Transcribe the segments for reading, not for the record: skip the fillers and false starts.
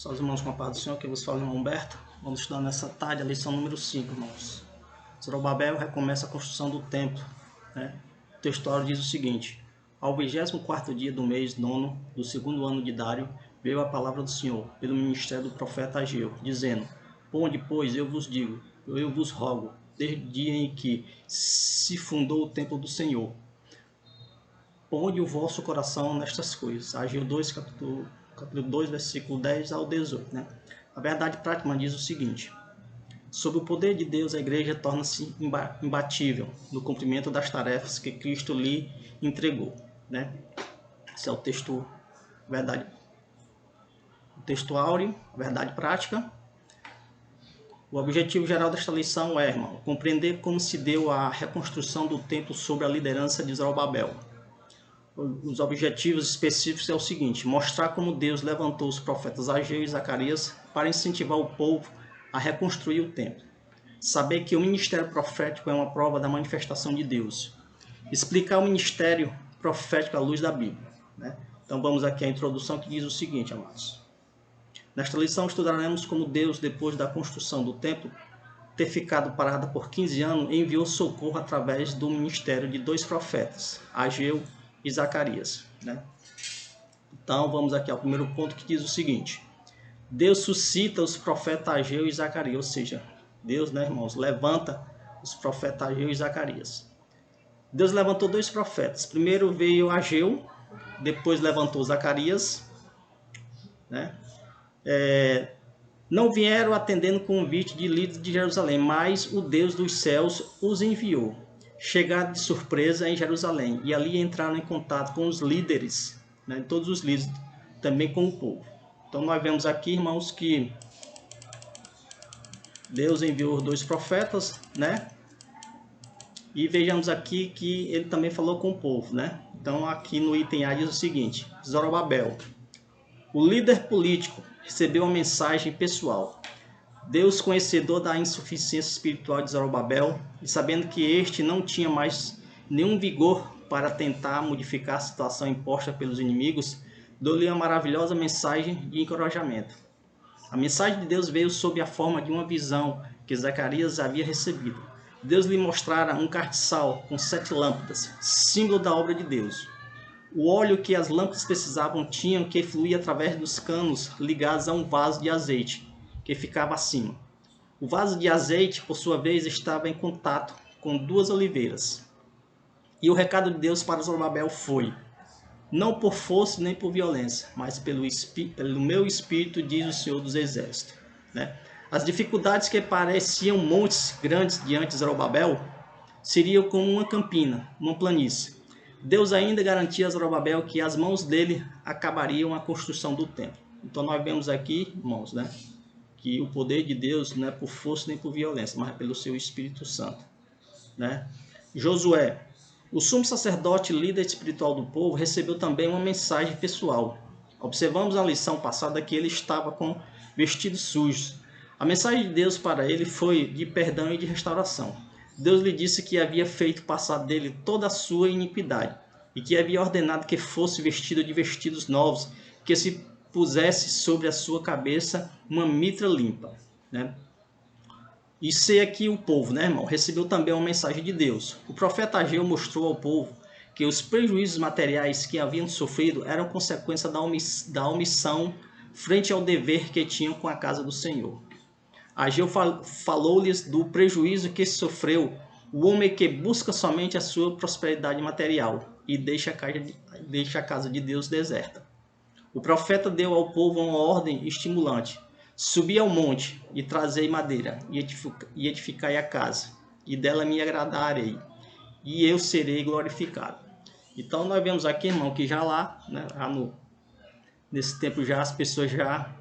Só os irmãos com a paz do Senhor, que vos fala, irmão Humberto. Vamos estudar nessa tarde a lição número 5, irmãos. Zorobabel recomeça a construção do templo. O textuário diz o seguinte: ao 24º dia do mês nono do segundo ano de Dário, veio a palavra do Senhor, pelo ministério do profeta Ageu, dizendo: Ponde, pois, eu vos digo, eu vos rogo, desde o dia em que se fundou o templo do Senhor, ponde o vosso coração nestas coisas. Ageu 2, capítulo 2, versículo 10 ao 18. A verdade prática diz o seguinte: sob o poder de Deus, a igreja torna-se imbatível no cumprimento das tarefas que Cristo lhe entregou. Esse é o texto, verdade, o texto áureo, verdade prática. O objetivo geral desta lição é, irmão, compreender como se deu a reconstrução do templo sob a liderança de Zorobabel. Os objetivos específicos é o seguinte: mostrar como Deus levantou os profetas Ageu e Zacarias para incentivar o povo a reconstruir o templo. Saber que o ministério profético é uma prova da manifestação de Deus. Explicar o ministério profético à luz da Bíblia. Então vamos aqui à introdução, que diz o seguinte, amados. Nesta lição estudaremos como Deus, depois da construção do templo ter ficado parada por 15 anos, enviou socorro através do ministério de dois profetas, Ageu e Zacarias. Então vamos aqui ao primeiro ponto, que diz o seguinte: Deus suscita os profetas Ageu e Zacarias, ou seja, Deus, irmãos, levanta os profetas Ageu e Zacarias. Deus levantou dois profetas. Primeiro veio Ageu, depois levantou Zacarias. Não vieram atendendo convite de líderes de Jerusalém, mas o Deus dos céus os enviou. Chegaram de surpresa em Jerusalém e ali entraram em contato com os líderes, todos os líderes, também com o povo. Então nós vemos aqui, irmãos, que Deus enviou os dois profetas, E vejamos aqui que ele também falou com o povo, Então aqui no item A diz o seguinte: Zorobabel, o líder político, recebeu uma mensagem pessoal. Deus, conhecedor da insuficiência espiritual de Zorobabel, e sabendo que este não tinha mais nenhum vigor para tentar modificar a situação imposta pelos inimigos, deu-lhe uma maravilhosa mensagem de encorajamento. A mensagem de Deus veio sob a forma de uma visão que Zacarias havia recebido. Deus lhe mostrara um castiçal com 7 lâmpadas, símbolo da obra de Deus. O óleo que as lâmpadas precisavam tinha que fluir através dos canos ligados a um vaso de azeite, que ficava acima. O vaso de azeite, por sua vez, estava em contato com 2 oliveiras. E o recado de Deus para Zorobabel foi: não por força nem por violência, mas pelo meu espírito, diz o Senhor dos Exércitos. As dificuldades que pareciam montes grandes diante de Zorobabel seriam como uma campina, uma planície. Deus ainda garantia a Zorobabel que as mãos dele acabariam a construção do templo. Então nós vemos aqui, irmãos, que o poder de Deus não é por força nem por violência, mas é pelo seu Espírito Santo. Josué, o sumo sacerdote, líder espiritual do povo, recebeu também uma mensagem pessoal. Observamos na lição passada que ele estava com vestidos sujos. A mensagem de Deus para ele foi de perdão e de restauração. Deus lhe disse que havia feito passar dele toda a sua iniquidade e que havia ordenado que fosse vestido de vestidos novos, que se pusesse sobre a sua cabeça uma mitra limpa. E sei aqui o povo, irmão, recebeu também uma mensagem de Deus. O profeta Ageu mostrou ao povo que os prejuízos materiais que haviam sofrido eram consequência da omissão frente ao dever que tinham com a casa do Senhor. Ageu falou-lhes do prejuízo que sofreu o homem que busca somente a sua prosperidade material e deixa a casa de Deus deserta. O profeta deu ao povo uma ordem estimulante: subi ao monte e trazei madeira e edificai a casa, e dela me agradarei, e eu serei glorificado. Então nós vemos aqui, irmão, que já lá, nesse tempo já as pessoas já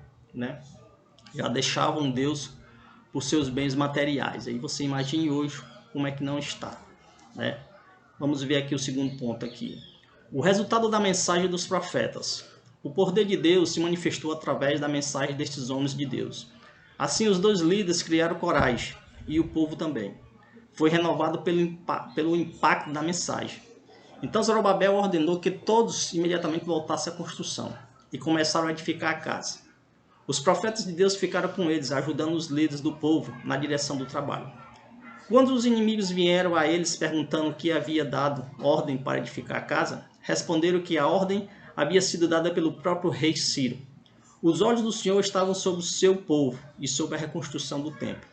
deixavam Deus por seus bens materiais. Aí você imagine hoje como é que não está. Vamos ver aqui o segundo ponto aqui. O resultado da mensagem dos profetas. O poder de Deus se manifestou através da mensagem destes homens de Deus. Assim os 2 líderes criaram coragem, e o povo também. Foi renovado pelo impacto da mensagem. Então Zorobabel ordenou que todos imediatamente voltassem à construção e começaram a edificar a casa. Os profetas de Deus ficaram com eles, ajudando os líderes do povo na direção do trabalho. Quando os inimigos vieram a eles perguntando que havia dado ordem para edificar a casa, responderam que a ordem havia sido dada pelo próprio rei Ciro. Os olhos do Senhor estavam sobre o seu povo e sobre a reconstrução do templo.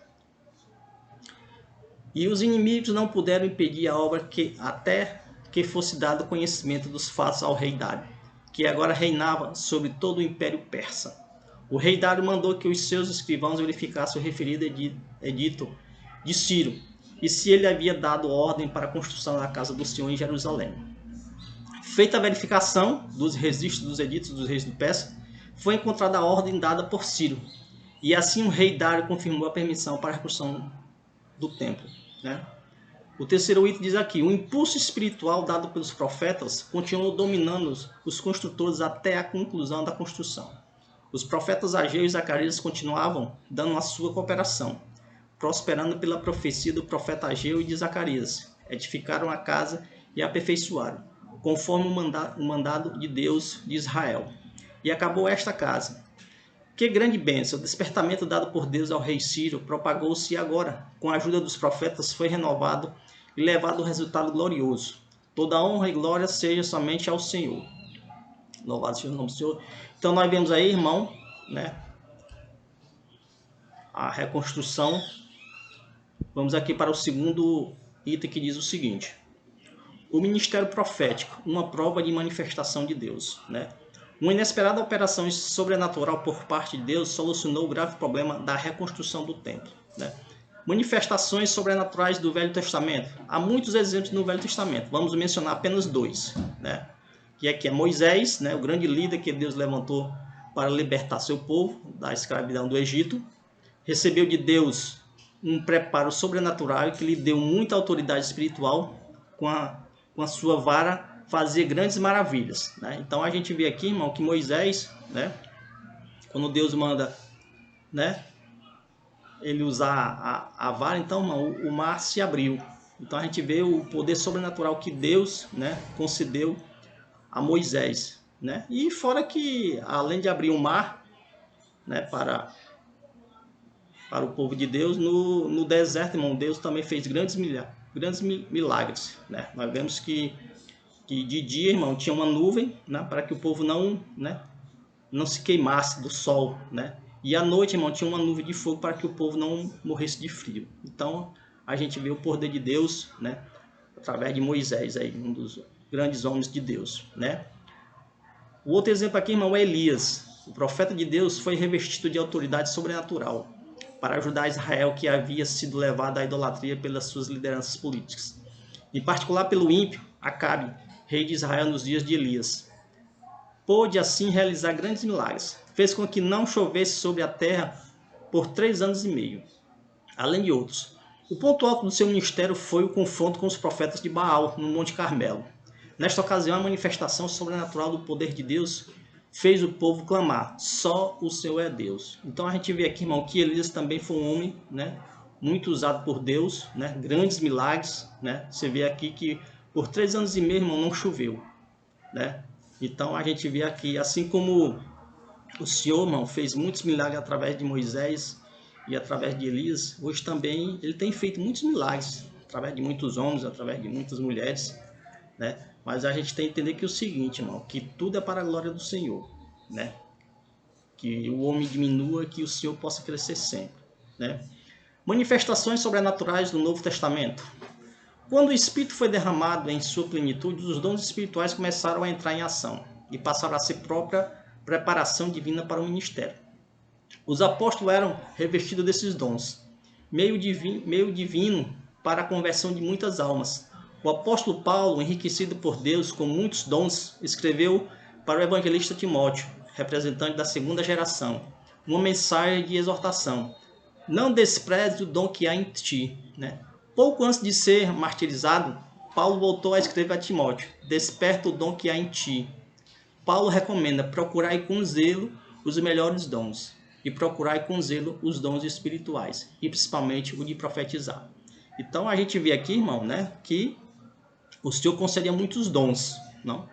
E os inimigos não puderam impedir a obra até que fosse dado conhecimento dos fatos ao rei Dário, que agora reinava sobre todo o Império Persa. O rei Dário mandou que os seus escrivãos verificassem o referido edito de Ciro, e se ele havia dado ordem para a construção da casa do Senhor em Jerusalém. Feita a verificação dos registros dos editos dos reis do Persa, foi encontrada a ordem dada por Ciro, e assim o rei Dário confirmou a permissão para a reconstrução do templo. O terceiro item diz aqui: o impulso espiritual dado pelos profetas continuou dominando os construtores até a conclusão da construção. Os profetas Ageu e Zacarias continuavam dando a sua cooperação, prosperando pela profecia do profeta Ageu e de Zacarias. Edificaram a casa e a aperfeiçoaram, conforme o mandado de Deus de Israel. E acabou esta casa. Que grande bênção! O despertamento dado por Deus ao rei Ciro propagou-se e agora, com a ajuda dos profetas, foi renovado e levado ao resultado glorioso. Toda honra e glória seja somente ao Senhor. Louvado seja o nome do Senhor. Então nós vemos aí, irmão, a reconstrução. Vamos aqui para o segundo item, que diz o seguinte: o ministério profético, uma prova de manifestação de Deus. Uma inesperada operação sobrenatural por parte de Deus solucionou o grave problema da reconstrução do templo. Manifestações sobrenaturais do Velho Testamento. Há muitos exemplos no Velho Testamento. Vamos mencionar apenas dois. Que aqui é Moisés, o grande líder que Deus levantou para libertar seu povo da escravidão do Egito. Recebeu de Deus um preparo sobrenatural que lhe deu muita autoridade espiritual. Com a sua vara fazia grandes maravilhas. Então a gente vê aqui, irmão, que Moisés, quando Deus manda ele usar a vara, então, irmão, o mar se abriu. Então a gente vê o poder sobrenatural que Deus concedeu a Moisés. E fora que, além de abrir o mar para o povo de Deus, no deserto, irmão, Deus também fez grandes milagres. Nós vemos que de dia, irmão, tinha uma nuvem para que o povo não se queimasse do sol. E à noite, irmão, tinha uma nuvem de fogo para que o povo não morresse de frio. Então a gente vê o poder de Deus através de Moisés, aí, um dos grandes homens de Deus. O outro exemplo aqui, irmão, é Elias. O profeta de Deus foi revestido de autoridade sobrenatural para ajudar Israel, que havia sido levado à idolatria pelas suas lideranças políticas, em particular pelo ímpio Acabe, rei de Israel nos dias de Elias. Pôde assim realizar grandes milagres. Fez com que não chovesse sobre a terra por 3 anos e meio, além de outros. O ponto alto do seu ministério foi o confronto com os profetas de Baal, no Monte Carmelo. Nesta ocasião, a manifestação sobrenatural do poder de Deus fez o povo clamar: só o Senhor é Deus. Então a gente vê aqui, irmão, que Elias também foi um homem muito usado por Deus, grandes milagres. Você vê aqui que por 3 anos e meio, irmão, não choveu. Então a gente vê aqui, assim como o Senhor, irmão, fez muitos milagres através de Moisés e através de Elias, hoje também ele tem feito muitos milagres através de muitos homens, através de muitas mulheres. Mas a gente tem que entender que é o seguinte, irmão, que tudo é para a glória do Senhor. Que o homem diminua, que o Senhor possa crescer sempre. Manifestações sobrenaturais do Novo Testamento. Quando o Espírito foi derramado em sua plenitude, os dons espirituais começaram a entrar em ação e passaram a ser própria preparação divina para o ministério. Os apóstolos eram revestidos desses dons, meio divino para a conversão de muitas almas. O apóstolo Paulo, enriquecido por Deus com muitos dons, escreveu para o evangelista Timóteo, representante da segunda geração, uma mensagem de exortação: não despreze o dom que há em ti. Pouco antes de ser martirizado, Paulo voltou a escrever a Timóteo: desperta o dom que há em ti. Paulo recomenda: procurai com zelo os melhores dons, e procurai com zelo os dons espirituais, e principalmente o de profetizar. Então a gente vê aqui, irmão, que o Senhor concedia muitos dons, não?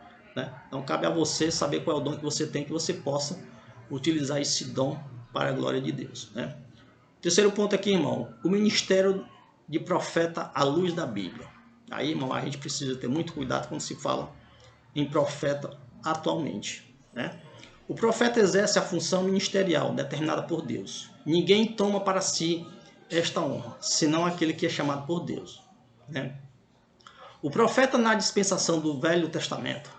Então cabe a você saber qual é o dom que você tem, que você possa utilizar esse dom para a glória de Deus, né? Terceiro ponto aqui, irmão, o ministério de profeta à luz da Bíblia. Aí, irmão, a gente precisa ter muito cuidado quando se fala em profeta atualmente, né? O profeta exerce a função ministerial determinada por Deus. Ninguém toma para si esta honra, senão aquele que é chamado por Deus, né? O profeta na dispensação do Velho Testamento,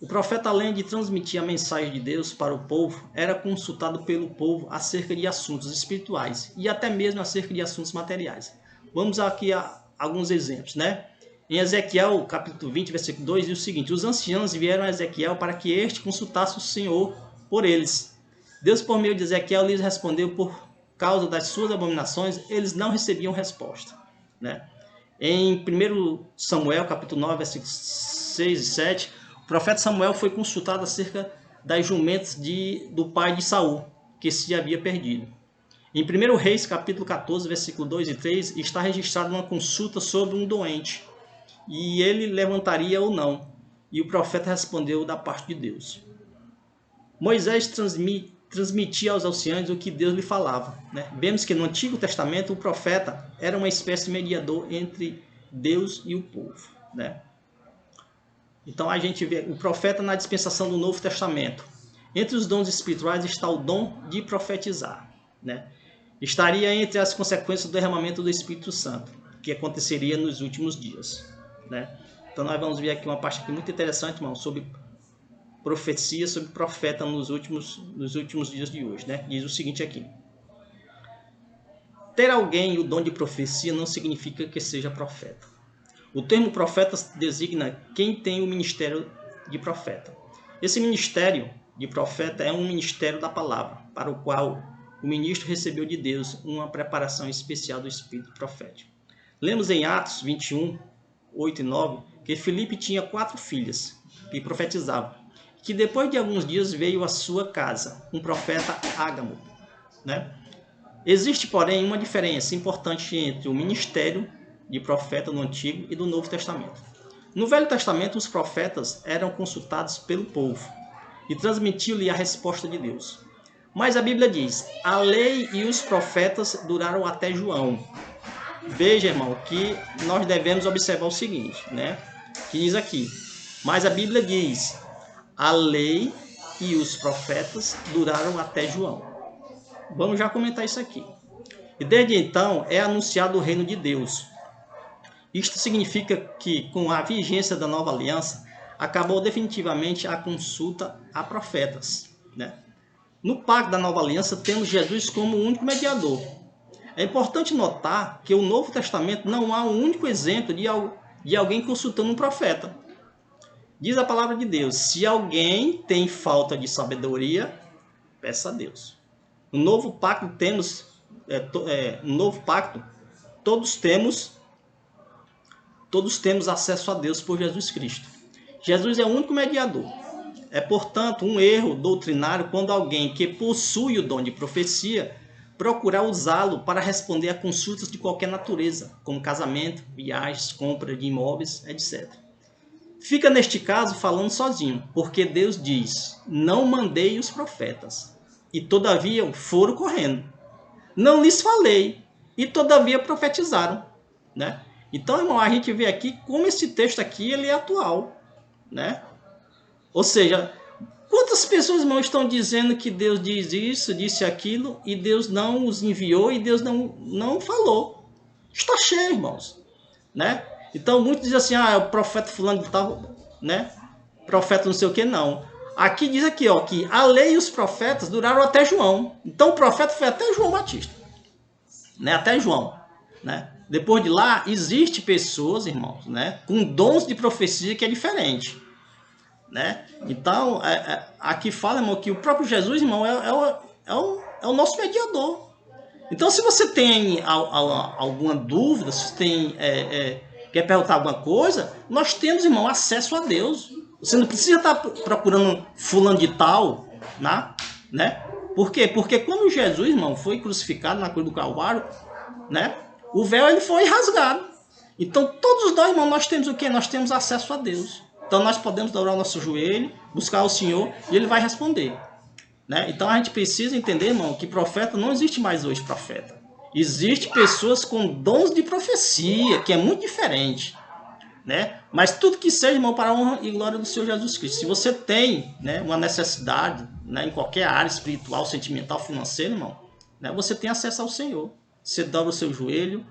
o profeta, além de transmitir a mensagem de Deus para o povo, era consultado pelo povo acerca de assuntos espirituais e até mesmo acerca de assuntos materiais. Vamos aqui a alguns exemplos, né? Em Ezequiel, capítulo 20, versículo 2, diz o seguinte: os anciãos vieram a Ezequiel para que este consultasse o Senhor por eles. Deus, por meio de Ezequiel, lhes respondeu por causa das suas abominações, eles não recebiam resposta, né? Em 1 Samuel, capítulo 9, versículos 6 e 7, o profeta Samuel foi consultado acerca das jumentas do pai de Saul, que se havia perdido. Em 1 Reis, capítulo 14, versículo 2 e 3, está registrada uma consulta sobre um doente, e ele levantaria ou não. E o profeta respondeu da parte de Deus. Moisés transmitia aos anciãos o que Deus lhe falava, né? Vemos que no Antigo Testamento o profeta era uma espécie de mediador entre Deus e o povo, né? Então a gente vê o profeta na dispensação do Novo Testamento. Entre os dons espirituais está o dom de profetizar, né? Estaria entre as consequências do derramamento do Espírito Santo, que aconteceria nos últimos dias, né? Então nós vamos ver aqui uma parte aqui muito interessante, irmão, sobre profecia, sobre profeta nos últimos dias de hoje, né? Diz o seguinte aqui: ter alguém o dom de profecia não significa que seja profeta. O termo profeta designa quem tem o ministério de profeta. Esse ministério de profeta é um ministério da palavra, para o qual o ministro recebeu de Deus uma preparação especial do espírito profético. Lemos em Atos 21, 8 e 9, que Filipe tinha 4 filhas que profetizavam, que depois de alguns dias veio à sua casa um profeta Ágamo, né? Existe, porém, uma diferença importante entre o ministério de profeta no Antigo e do Novo Testamento. No Velho Testamento, os profetas eram consultados pelo povo e transmitiam-lhe a resposta de Deus. Mas a Bíblia diz: a lei e os profetas duraram até João. Veja, irmão, que nós devemos observar o seguinte, né? Que diz aqui: mas a Bíblia diz: a lei e os profetas duraram até João. Vamos já comentar isso aqui. E desde então é anunciado o reino de Deus. Isto significa que, com a vigência da nova aliança, acabou definitivamente a consulta a profetas, né? No pacto da nova aliança temos Jesus como o único mediador. É importante notar que no Novo Testamento não há um único exemplo de alguém consultando um profeta. Diz a palavra de Deus: se alguém tem falta de sabedoria, peça a Deus. No novo pacto todos temos acesso a Deus por Jesus Cristo. Jesus é o único mediador. É, portanto, um erro doutrinário quando alguém que possui o dom de profecia procurar usá-lo para responder a consultas de qualquer natureza, como casamento, viagens, compra de imóveis, etc. Fica neste caso falando sozinho, porque Deus diz: não mandei os profetas, e todavia foram correndo. Não lhes falei, e todavia profetizaram, né? Então, irmão, a gente vê aqui como esse texto aqui ele é atual, né? Ou seja, quantas pessoas, irmão, estão dizendo que Deus diz isso, disse aquilo, e Deus não os enviou e Deus não falou? Está cheio, irmãos, né? Então, muitos dizem assim: ah, é o profeta fulano de tal, né? Profeta não sei o que, não. Aqui diz aqui, ó, que a lei e os profetas duraram até João. Então, o profeta foi até João Batista, né? Até João, né? Depois de lá, existe pessoas, irmãos, né? Com dons de profecia que é diferente, né? Então, aqui fala, irmão, que o próprio Jesus, irmão, é o nosso mediador. Então, se você tem alguma dúvida, se tem, quer perguntar alguma coisa, nós temos, irmão, acesso a Deus. Você não precisa estar procurando fulano de tal, né? Por quê? Porque quando Jesus, irmão, foi crucificado na cruz do Calvário, né? O véu ele foi rasgado. Então, todos nós, irmão, nós temos o quê? Nós temos acesso a Deus. Então nós podemos dobrar o nosso joelho, buscar o Senhor e Ele vai responder, né? Então a gente precisa entender, irmão, que profeta não existe mais hoje, profeta. Existe pessoas com dons de profecia, que é muito diferente, né? Mas tudo que seja, irmão, para a honra e glória do Senhor Jesus Cristo. Se você tem, né, uma necessidade, né, em qualquer área espiritual, sentimental, financeira, irmão, né, você tem acesso ao Senhor. Você dobra o seu joelho,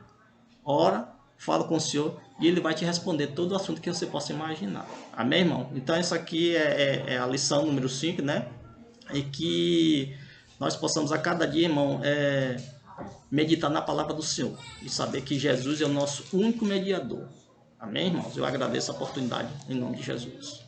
ora, fala com o Senhor e Ele vai te responder todo o assunto que você possa imaginar. Amém, irmão? Então, essa aqui é a lição número 5, né? E que nós possamos a cada dia, irmão, meditar na palavra do Senhor e saber que Jesus é o nosso único mediador. Amém, irmãos? Eu agradeço a oportunidade em nome de Jesus.